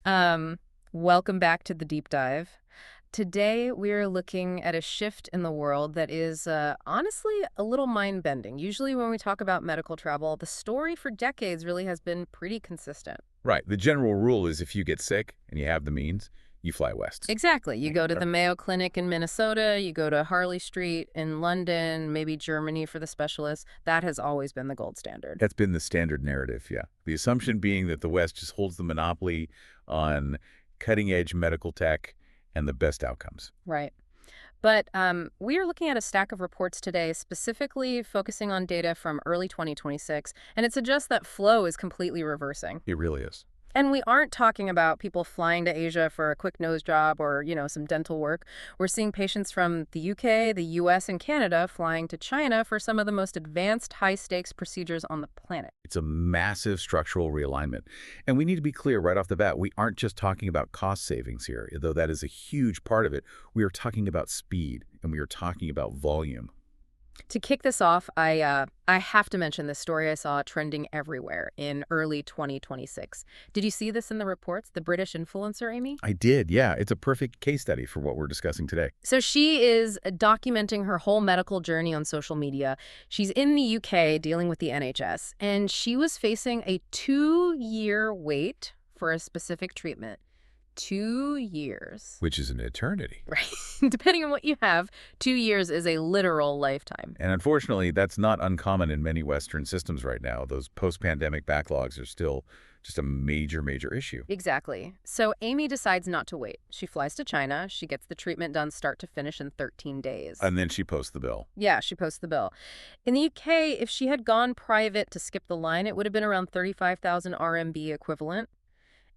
Um, Welcome back to the deep dive. Today, we're looking at a shift in the world that is honestly a little mind-bending. Usually when we talk about medical travel, the story for decades really has been pretty consistent. Right. The general rule is if you get sick and you have the means, you fly west. Exactly. You go to Or- the Mayo Clinic in Minnesota, you go to Harley Street in London, maybe Germany for the specialists. That has always been the gold standard. That's been the standard narrative, yeah. The assumption being that the West just holds the monopoly on cutting-edge medical tech and the best outcomes. Right. But we are looking at a stack of reports today, specifically focusing on data from early 2026, and it suggests that flow is completely reversing. It really is. And we aren't talking about people flying to Asia for a quick nose job or, some dental work. We're seeing patients from the UK, the US, and Canada flying to China for some of the most advanced high-stakes procedures on the planet. It's a massive structural realignment. And we need to be clear right off the bat, we aren't just talking about cost savings here, though that is a huge part of it. We are talking about speed, and we are talking about volume. To kick this off, I have to mention this story I saw trending everywhere in early 2026. Did you see this in the reports? The British influencer, Amy? I did, yeah. It's a perfect case study for what we're discussing today. So she is documenting her whole medical journey on social media. She's in the UK dealing with the NHS, and she was facing a 2-year wait for a specific treatment. 2 years. Which is an eternity. Right. Depending on what you have, 2 years is a literal lifetime. And unfortunately, that's not uncommon in many Western systems right now. Those post-pandemic backlogs are still just a major, major issue. Exactly. So Amy decides not to wait. She flies to China. She gets the treatment done start to finish in 13 days. And then she posts the bill. Yeah, she posts the bill. In the UK, if she had gone private to skip the line, it would have been around 35,000 RMB equivalent.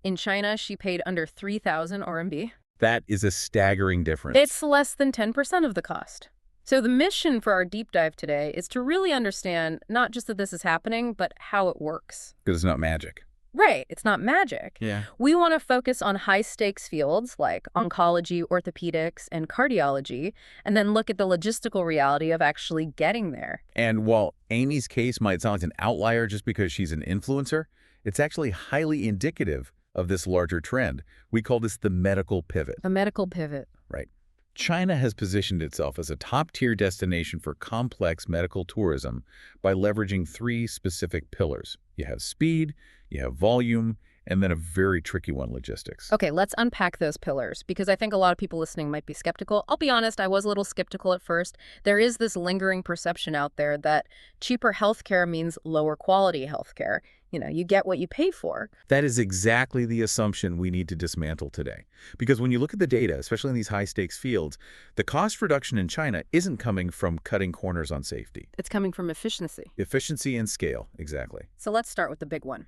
In China, she paid under 3,000 RMB. That is a staggering difference. It's less than 10% of the cost. So the mission for our deep dive today is to really understand not just that this is happening, but how it works. Because it's not magic. Right, it's not magic. Yeah. We want to focus on high-stakes fields like oncology, orthopedics, and cardiology, and then look at the logistical reality of actually getting there. And while Amy's case might sound like an outlier just because she's an influencer, it's actually highly indicative of this larger trend. We call this the medical pivot. A medical pivot. Right. China has positioned itself as a top-tier destination for complex medical tourism by leveraging 3 specific pillars. You have speed, you have volume, and then a very tricky one, logistics. Okay, let's unpack those pillars, because I think a lot of people listening might be skeptical. I'll be honest, I was a little skeptical at first. There is this lingering perception out there that cheaper healthcare means lower quality healthcare. You get what you pay for. That is exactly the assumption we need to dismantle today. Because when you look at the data, especially in these high-stakes fields, the cost reduction in China isn't coming from cutting corners on safety. It's coming from efficiency. Efficiency and scale, exactly. So let's start with the big one.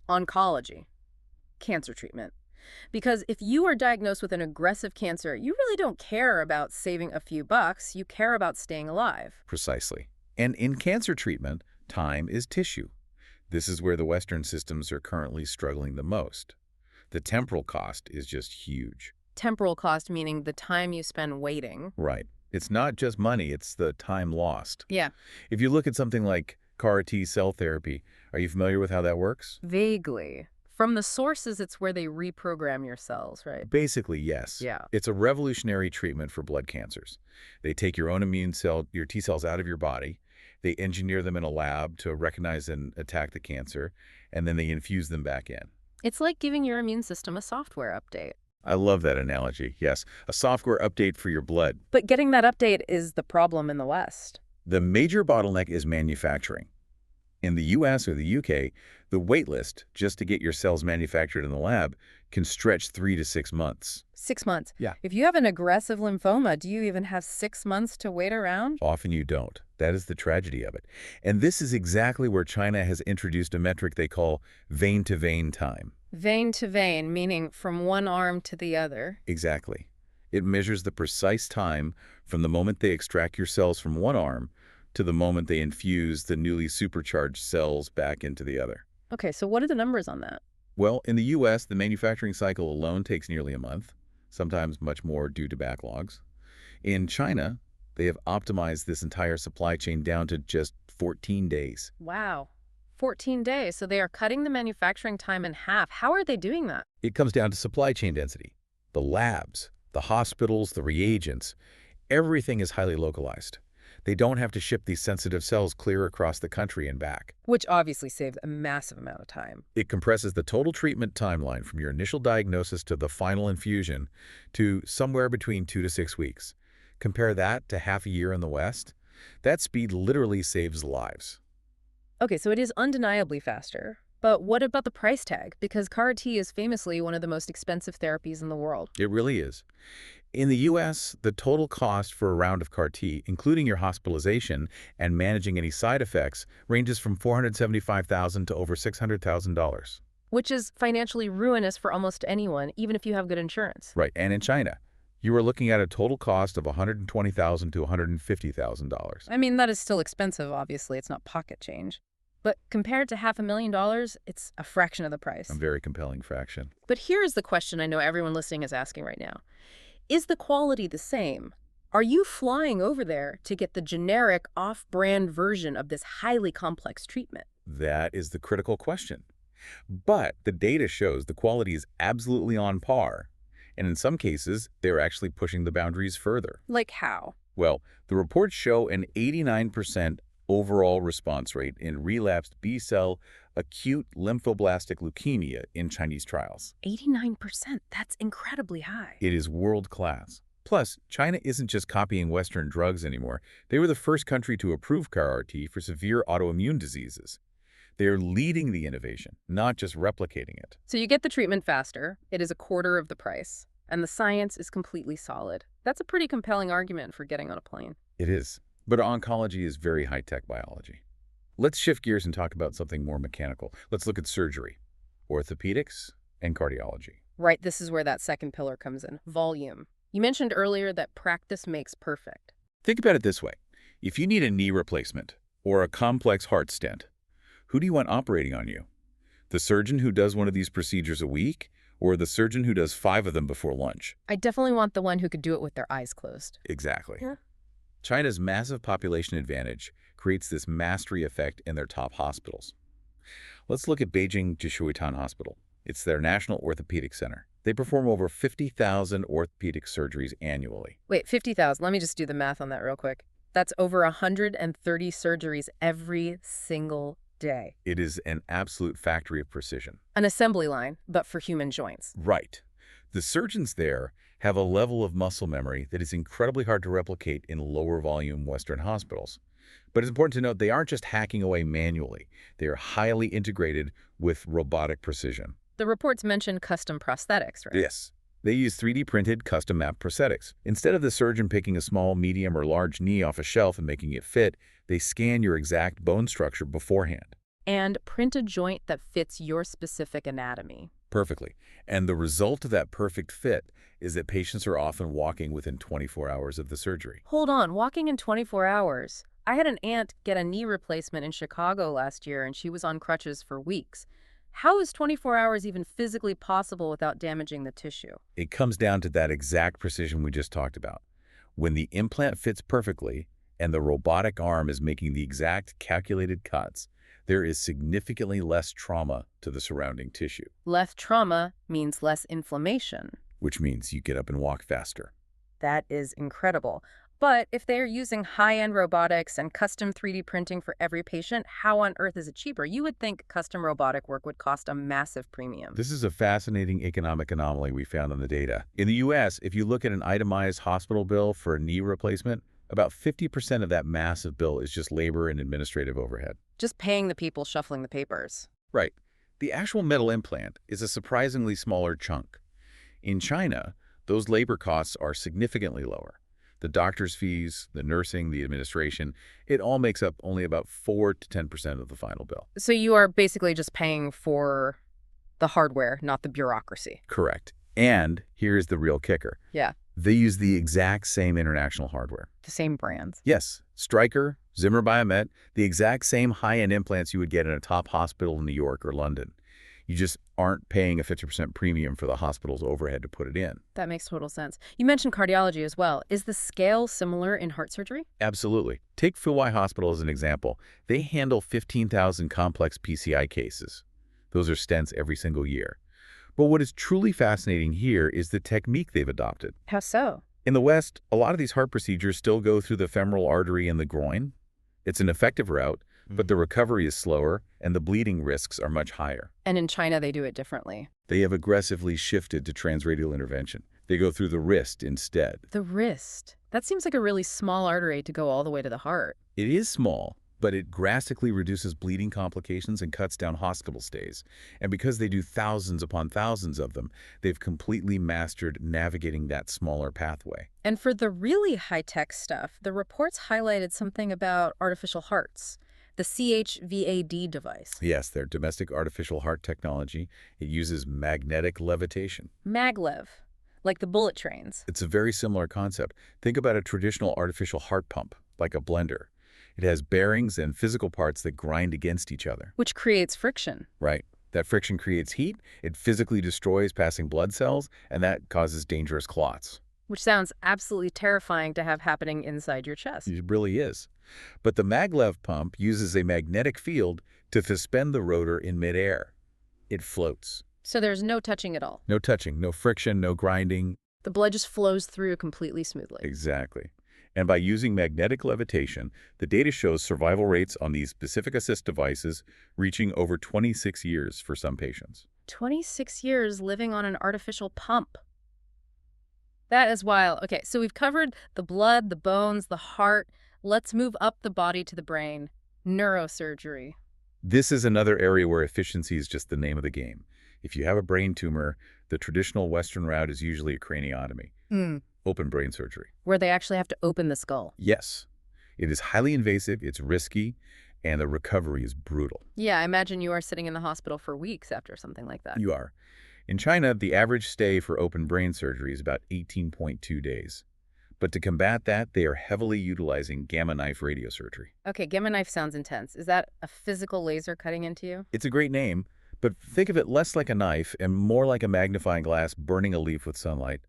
Oncology. Cancer treatment. Because if you are diagnosed with an aggressive cancer, you really don't care about saving a few bucks. You care about staying alive. Precisely. And in cancer treatment, time is tissue. This is where the Western systems are currently struggling the most. The temporal cost is just huge. Temporal cost meaning the time you spend waiting. Right. It's not just money, it's the time lost. Yeah. If you look at something like CAR T cell therapy, are you familiar with how that works? Vaguely. From the sources, it's where they reprogram your cells, right? Basically, yes. Yeah. It's a revolutionary treatment for blood cancers. They take your own immune cell, your T cells out of your body. They engineer them in a lab to recognize and attack the cancer, and then they infuse them back in. It's like giving your immune system a software update. I love that analogy. Yes, a software update for your blood. But getting that update is the problem in the West. The major bottleneck is manufacturing. In the US or the UK, the wait list just to get your cells manufactured in the lab can stretch 3 to 6 months. 6 months. Yeah. If you have an aggressive lymphoma, do you even have 6 months to wait around? Often you don't. That is the tragedy of it. And this is exactly where China has introduced a metric they call vein-to-vein time. Vein to vein, meaning from one arm to the other. Exactly. It measures the precise time from the moment they extract your cells from one arm to the moment they infuse the newly supercharged cells back into the other. Okay, so what are the numbers on that? Well, in the US, the manufacturing cycle alone takes nearly a month, sometimes much more due to backlogs. In China, they have optimized this entire supply chain down to just 14 days. Wow. 14 days, so they are cutting the manufacturing time in half. How are they doing that? It comes down to supply chain density. The labs, the hospitals, the reagents, everything is highly localized. They don't have to ship these sensitive cells clear across the country and back. Which obviously saves a massive amount of time. It compresses the total treatment timeline from your initial diagnosis to the final infusion to somewhere between 2 to 6 weeks. Compare that to half a year in the West. That speed literally saves lives. Okay, so it is undeniably faster. But what about the price tag? Because CAR-T is famously one of the most expensive therapies in the world. It really is. In the U.S., the total cost for a round of CAR-T, including your hospitalization and managing any side effects, ranges from $475,000 to over $600,000. Which is financially ruinous for almost anyone, even if you have good insurance. Right, and in China, you are looking at a total cost of $120,000 to $150,000. I mean, that is still expensive, obviously. It's not pocket change. But compared to $500,000, it's a fraction of the price. A very compelling fraction. But here is the question I know everyone listening is asking right now. Is the quality the same? Are you flying over there to get the generic off-brand version of this highly complex treatment? That is the critical question. But the data shows the quality is absolutely on par. And in some cases, they're actually pushing the boundaries further. Like how? Well, the reports show an 89% overall response rate in relapsed B-cell acute lymphoblastic leukemia in Chinese trials. 89%. That's incredibly high. It is world-class. Plus, China isn't just copying Western drugs anymore. They were the first country to approve CAR-T for severe autoimmune diseases. They're leading the innovation, not just replicating it. So you get the treatment faster, it is a quarter of the price, and the science is completely solid. That's a pretty compelling argument for getting on a plane. It is. But oncology is very high-tech biology. Let's shift gears and talk about something more mechanical. Let's look at surgery, orthopedics, and cardiology. Right, this is where that second pillar comes in, volume. You mentioned earlier that practice makes perfect. Think about it this way. If you need a knee replacement or a complex heart stent, who do you want operating on you? The surgeon who does one of these procedures a week, or the surgeon who does 5 of them before lunch? I definitely want the one who could do it with their eyes closed. Exactly. Yeah. China's massive population advantage creates this mastery effect in their top hospitals. Let's look at Beijing Jishuitan Hospital. It's their national orthopedic center. They perform over 50,000 orthopedic surgeries annually. Wait, 50,000. Let me just do the math on that real quick. That's over 130 surgeries every single day. It is an absolute factory of precision. An assembly line, but for human joints. Right. The surgeons there have a level of muscle memory that is incredibly hard to replicate in lower volume Western hospitals. But it's important to note they aren't just hacking away manually. They are highly integrated with robotic precision. The reports mention custom prosthetics, right? Yes. They use 3D printed custom map prosthetics. Instead of the surgeon picking a small, medium, or large knee off a shelf and making it fit, they scan your exact bone structure beforehand. And print a joint that fits your specific anatomy. Perfectly. And the result of that perfect fit is that patients are often walking within 24 hours of the surgery. Hold on, walking in 24 hours. I had an aunt get a knee replacement in Chicago last year, and she was on crutches for weeks. How is 24 hours even physically possible without damaging the tissue? It comes down to that exact precision we just talked about. When the implant fits perfectly and the robotic arm is making the exact calculated cuts, there is significantly less trauma to the surrounding tissue. Less trauma means less inflammation. Which means you get up and walk faster. That is incredible. But if they're using high-end robotics and custom 3D printing for every patient, how on earth is it cheaper? You would think custom robotic work would cost a massive premium. This is a fascinating economic anomaly we found in the data. In the U.S., if you look at an itemized hospital bill for a knee replacement, about 50% of that massive bill is just labor and administrative overhead. Just paying the people shuffling the papers. Right. The actual metal implant is a surprisingly smaller chunk. In China, those labor costs are significantly lower. The doctor's fees, the nursing, the administration, it all makes up only about 4 to 10% of the final bill. So you are basically just paying for the hardware, not the bureaucracy. Correct. And here's the real kicker. Yeah. They use the exact same international hardware. The same brands. Yes. Stryker, Zimmer Biomet, the exact same high-end implants you would get in a top hospital in New York or London. You just aren't paying a 50% premium for the hospital's overhead to put it in. That makes total sense. You mentioned cardiology as well. Is the scale similar in heart surgery? Absolutely. Take Fuwai Hospital as an example. They handle 15,000 complex PCI cases. Those are stents every single year. But what is truly fascinating here is the technique they've adopted. How so? In the West, a lot of these heart procedures still go through the femoral artery in the groin. It's an effective route, but the recovery is slower and the bleeding risks are much higher. And in China, they do it differently. They have aggressively shifted to transradial intervention. They go through the wrist instead. The wrist. That seems like a really small artery to go all the way to the heart. It is small, but it drastically reduces bleeding complications and cuts down hospital stays. And because they do thousands upon thousands of them, they've completely mastered navigating that smaller pathway. And for the really high-tech stuff, the reports highlighted something about artificial hearts. The CH-VAD device. Yes, their domestic artificial heart technology. It uses magnetic levitation. Maglev, like the bullet trains. It's a very similar concept. Think about a traditional artificial heart pump, like a blender. It has bearings and physical parts that grind against each other. Which creates friction. Right. That friction creates heat, it physically destroys passing blood cells, and that causes dangerous clots. Which sounds absolutely terrifying to have happening inside your chest. It really is. But the Maglev pump uses a magnetic field to suspend the rotor in midair. It floats. So there's no touching at all. No touching, no friction, no grinding. The blood just flows through completely smoothly. Exactly. And by using magnetic levitation, the data shows survival rates on these specific assist devices reaching over 26 years for some patients. 26 years living on an artificial pump. That is wild. Okay, so we've covered the blood, the bones, the heart. Let's move up the body to the brain. Neurosurgery. This is another area where efficiency is just the name of the game. If you have a brain tumor, the traditional Western route is usually a craniotomy, open brain surgery. Where they actually have to open the skull. Yes. It is highly invasive, it's risky, and the recovery is brutal. Yeah, I imagine you are sitting in the hospital for weeks after something like that. You are. In China, the average stay for open brain surgery is about 18.2 days. But to combat that, they are heavily utilizing gamma knife radiosurgery. Okay, gamma knife sounds intense. Is that a physical laser cutting into you? It's a great name, but think of it less like a knife and more like a magnifying glass burning a leaf with sunlight.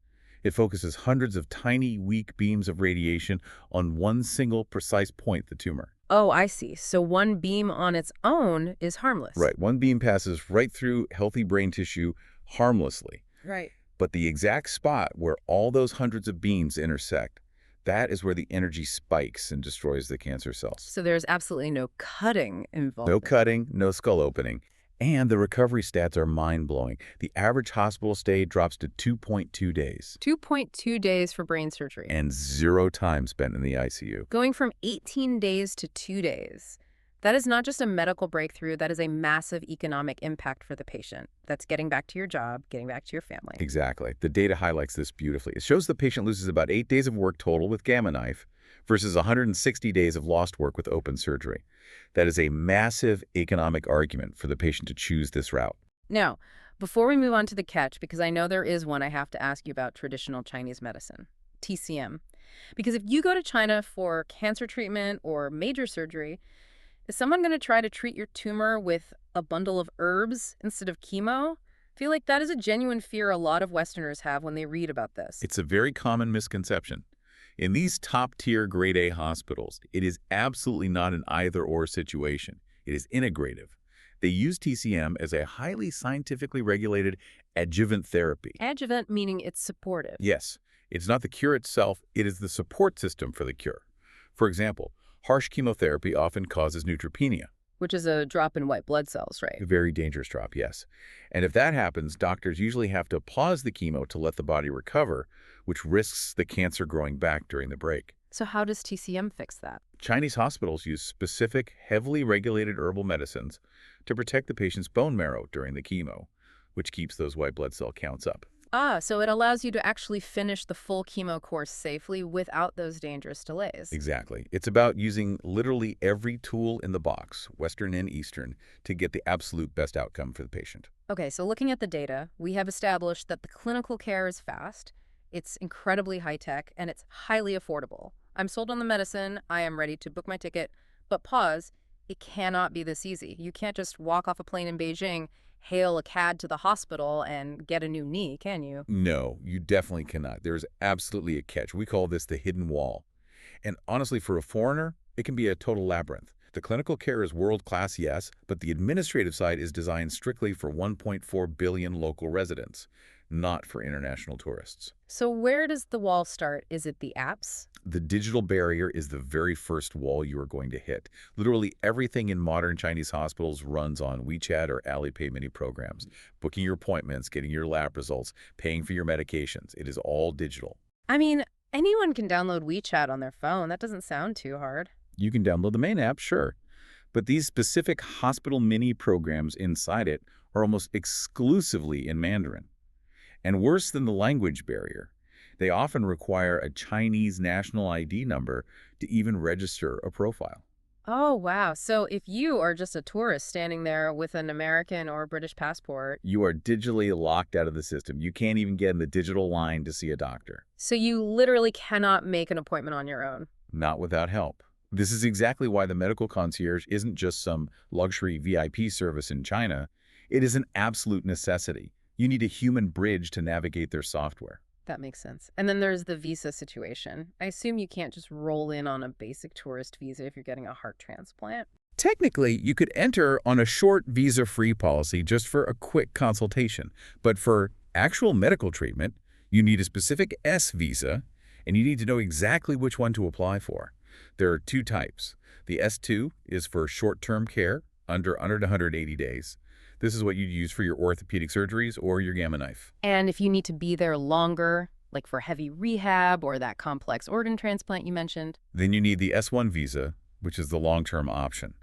It focuses hundreds of tiny, weak beams of radiation on one single precise point, the tumor. Oh, I see. So one beam on its own is harmless. Right. One beam passes right through healthy brain tissue harmlessly. Right. But the exact spot where all those hundreds of beams intersect, that is where the energy spikes and destroys the cancer cells. So there's absolutely no cutting involved. No cutting, no skull opening. And the recovery stats are mind-blowing. The average hospital stay drops to 2.2 days. 2.2 days for brain surgery. And 0 time spent in the ICU. Going from 18 days to 2 days. That is not just a medical breakthrough, that is a massive economic impact for the patient. That's getting back to your job, getting back to your family. Exactly. The data highlights this beautifully. It shows the patient loses about 8 days of work total with gamma knife versus 160 days of lost work with open surgery. That is a massive economic argument for the patient to choose this route. Now, before we move on to the catch, because I know there is one, I have to ask you about traditional Chinese medicine, TCM. Because if you go to China for cancer treatment or major surgery, is someone going to try to treat your tumor with a bundle of herbs instead of chemo? I feel like that is a genuine fear a lot of Westerners have when they read about this. It's a very common misconception. In these top-tier grade A hospitals, it is absolutely not an either-or situation. It is integrative. They use TCM as a highly scientifically regulated adjuvant therapy. Adjuvant meaning it's supportive. Yes, it's not the cure itself, it is the support system for the cure. For example, harsh chemotherapy often causes neutropenia. Which is a drop in white blood cells, right? A very dangerous drop, yes. And if that happens, doctors usually have to pause the chemo to let the body recover, which risks the cancer growing back during the break. So how does TCM fix that? Chinese hospitals use specific, heavily regulated herbal medicines to protect the patient's bone marrow during the chemo, which keeps those white blood cell counts up. Ah, so it allows you to actually finish the full chemo course safely without those dangerous delays. Exactly. It's about using literally every tool in the box, Western and Eastern, to get the absolute best outcome for the patient. Okay, so looking at the data, we have established that the clinical care is fast, it's incredibly high-tech, and it's highly affordable. I'm sold on the medicine, I am ready to book my ticket, but pause, it cannot be this easy. You can't just walk off a plane in Beijing, hail a CAD to the hospital and get a new knee, can you? No, you definitely cannot. There's absolutely a catch. We call this the hidden wall. And honestly, for a foreigner, it can be a total labyrinth. The clinical care is world-class, yes, but the administrative side is designed strictly for 1.4 billion local residents, not for international tourists. So where does the wall start? Is it the apps? The digital barrier is the very first wall you are going to hit. Literally everything in modern Chinese hospitals runs on WeChat or Alipay mini programs. Booking your appointments, getting your lab results, paying for your medications. It is all digital. I mean, anyone can download WeChat on their phone. That doesn't sound too hard. You can download the main app, sure. But these specific hospital mini programs inside it are almost exclusively in Mandarin. And worse than the language barrier, they often require a Chinese national ID number to even register a profile. Oh, wow. So if you are just a tourist standing there with an American or British passport, You are digitally locked out of the system. You can't even get in the digital line to see a doctor. so you literally cannot make an appointment on your own. Not without help. This is exactly why the medical concierge isn't just some luxury VIP service in China. It is an absolute necessity. You need a human bridge to navigate their software. That makes sense. And then there's the visa situation. I assume you can't just roll in on a basic tourist visa if you're getting a heart transplant. Technically, you could enter on a short visa-free policy just for a quick consultation. But for actual medical treatment, you need a specific S visa, and you need to know exactly which one to apply for. There are two types. The S2 is for short-term care, under 180 days. This is what you'd use for your orthopedic surgeries or your gamma knife. And if you need to be there longer, like for heavy rehab or that complex organ transplant you mentioned. Then you need the S1 visa, which is the long-term option.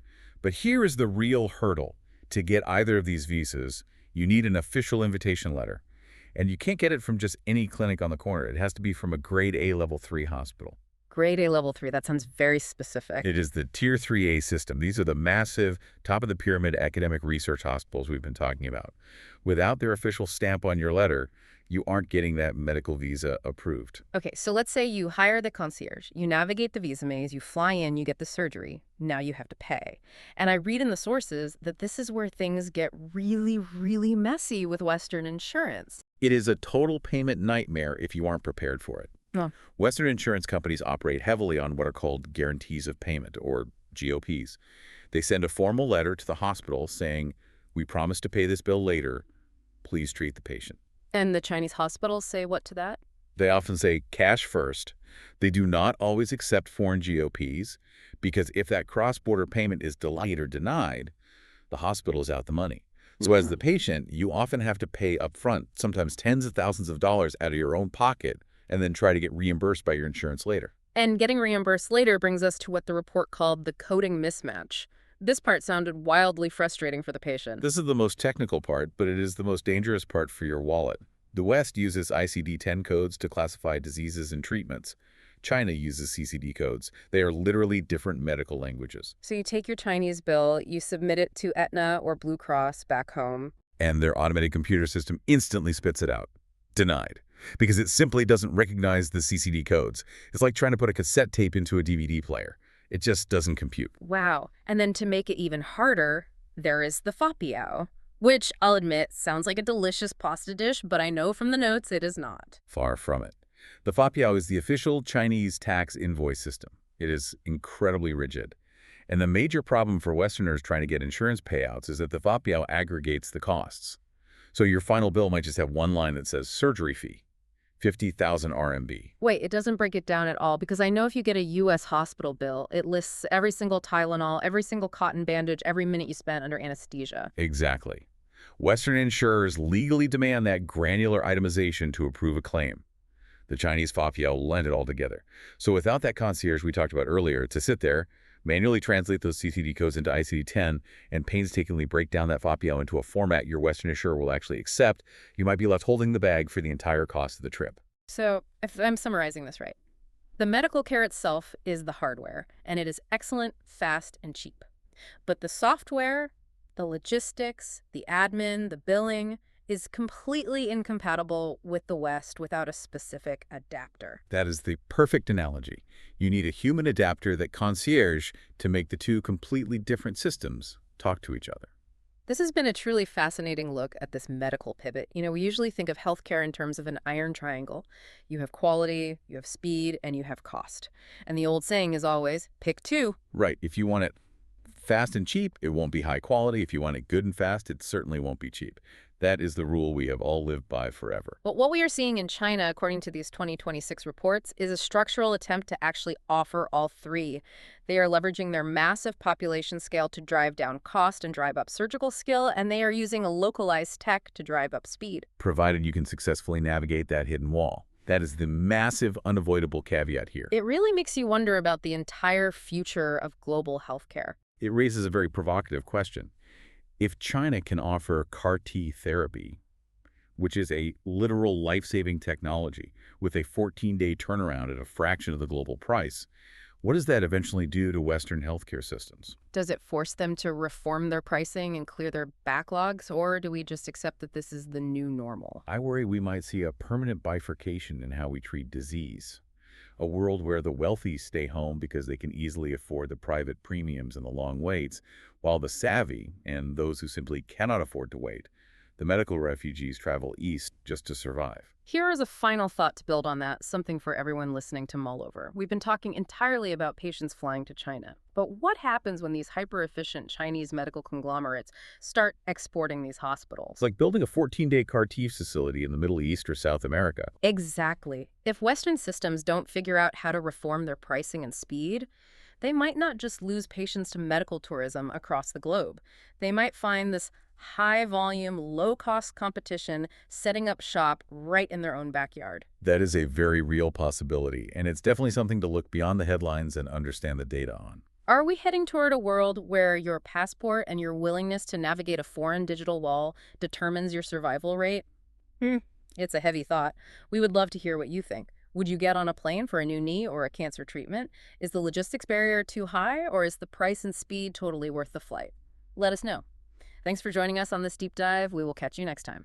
But here is the real hurdle. To get either of these visas, you need an official invitation letter. And you can't get it from just any clinic on the corner. It has to be from a grade A level 3 hospital. Grade A level 3, that sounds very specific. It is the Tier 3A system. These are the massive, top-of-the-pyramid academic research hospitals we've been talking about. Without their official stamp on your letter, you aren't getting that medical visa approved. Okay, so let's say you hire the concierge, you navigate the visa maze, you fly in, you get the surgery. Now you have to pay. And I read in the sources that this is where things get really, really messy with Western insurance. It is a total payment nightmare if you aren't prepared for it. Oh. Western insurance companies operate heavily on what are called guarantees of payment, or GOPs. They send a formal letter to the hospital saying, "We promise to pay this bill later. Please treat the patient." And the Chinese hospitals say what to that? They often say cash first. They do not always accept foreign GOPs because if that cross-border payment is delayed or denied, the hospital is out the money. So as the patient, you often have to pay up front, sometimes tens of thousands of dollars out of your own pocket, and then try to get reimbursed by your insurance later. And getting reimbursed later brings us to what the report called the coding mismatch. This part sounded wildly frustrating for the patient. This is the most technical part, but it is the most dangerous part for your wallet. The West uses ICD-10 codes to classify diseases and treatments. China uses CCD codes. They are literally different medical languages. So you take your Chinese bill, you submit it to Aetna or Blue Cross back home. And their automated computer system instantly spits it out. Denied. Because it simply doesn't recognize the CCD codes. It's like trying to put a cassette tape into a DVD player. It just doesn't compute. Wow. And then to make it even harder, there is the fapiao, which I'll admit sounds like a delicious pasta dish, but I know from the notes it is not. Far from it. The fapiao is the official Chinese tax invoice system. It is incredibly rigid. And the major problem for Westerners trying to get insurance payouts is that the fapiao aggregates the costs. So your final bill might just have one line that says surgery fee, 50,000 RMB. Wait, it doesn't break it down at all, because I know if you get a U.S. hospital bill, it lists every single Tylenol, every single cotton bandage, every minute you spent under anesthesia. Exactly. Western insurers legally demand that granular itemization to approve a claim. The Chinese fapiao blend it all together. So without that concierge we talked about earlier to sit there, manually translate those CCD codes into ICD-10, and painstakingly break down that fapiao into a format your Western insurer will actually accept, you might be left holding the bag for the entire cost of the trip. So, if I'm summarizing this right, the medical care itself is the hardware, and it is excellent, fast, and cheap. But the software, the logistics, the admin, the billing is completely incompatible with the West without a specific adapter. That is the perfect analogy. You need a human adapter that concierge to make the two completely different systems talk to each other. This has been a truly fascinating look at this medical pivot. We usually think of healthcare in terms of an iron triangle. You have quality, you have speed, and you have cost. And the old saying is always, pick two. Right. If you want it fast and cheap, it won't be high quality. If you want it good and fast, it certainly won't be cheap. That is the rule we have all lived by forever. But what we are seeing in China, according to these 2026 reports, is a structural attempt to actually offer all three. They are leveraging their massive population scale to drive down cost and drive up surgical skill, and they are using a localized tech to drive up speed. Provided you can successfully navigate that hidden wall. That is the massive, unavoidable caveat here. It really makes you wonder about the entire future of global healthcare. It raises a very provocative question. If China can offer CAR-T therapy, which is a literal life-saving technology with a 14-day turnaround at a fraction of the global price, what does that eventually do to Western healthcare systems? Does it force them to reform their pricing and clear their backlogs, or do we just accept that this is the new normal? I worry we might see a permanent bifurcation in how we treat disease. A world where the wealthy stay home because they can easily afford the private premiums and the long waits, while the savvy, and those who simply cannot afford to wait, the medical refugees travel east just to survive. Here is a final thought to build on that, something for everyone listening to mull over. We've been talking entirely about patients flying to China. But what happens when these hyper-efficient Chinese medical conglomerates start exporting these hospitals? It's like building a 14-day CAR-T facility in the Middle East or South America. Exactly. If Western systems don't figure out how to reform their pricing and speed, they might not just lose patients to medical tourism across the globe. They might find this high-volume, low-cost competition setting up shop right in their own backyard. That is a very real possibility, and it's definitely something to look beyond the headlines and understand the data on. Are we heading toward a world where your passport and your willingness to navigate a foreign digital wall determines your survival rate? It's a heavy thought. We would love to hear what you think. Would you get on a plane for a new knee or a cancer treatment? Is the logistics barrier too high, or is the price and speed totally worth the flight? Let us know. Thanks for joining us on this deep dive. We will catch you next time.